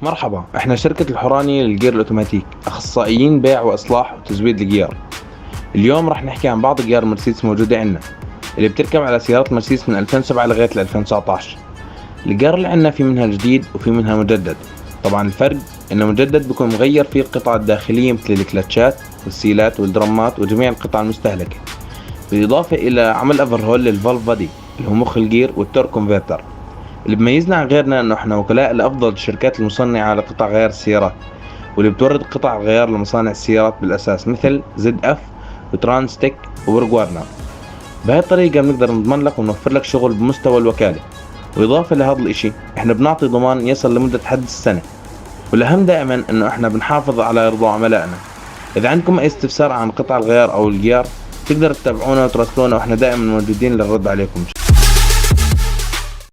مرحبا، احنا شركة الحوراني للجير الاوتوماتيك، اخصائيين بيع واصلاح وتزويد الجيار. اليوم راح نحكي عن بعض جيار مرسيدس موجودة عندنا اللي بتركب على سيارات مرسيدس من 2007 لغاية 2019. الجيار اللي عندنا في منها الجديد وفي منها مجدد. طبعا الفرق انه مجدد بيكون مغير فيه القطع الداخلية مثل الكلاتشات والسيلات والدرامات وجميع القطع المستهلكة، بالاضافة الى عمل اوفرهول للفالف بادي اللي هو مخ الجير والتورك كونفرتر. اللي بيميزنا عن غيرنا انه احنا وكلاء لافضل الشركات المصنعة لقطع غيار السيارات، واللي بتورد قطع الغيار لمصانع السيارات بالاساس مثل زد اف وترانستيك وبرغوارنا. بهاي الطريقة بنقدر نضمن لك ونوفر لك شغل بمستوى الوكالة. واضافة لهذا الاشي احنا بنعطي ضمان يصل لمدة حد السنة، والاهم دائما انه احنا بنحافظ على رضا عملائنا. اذا عندكم اي استفسار عن قطع الغيار او الجيار تقدر تتابعونا وتراسلونا، واحنا دائما موجودين للرد عليكم ان شاء الله.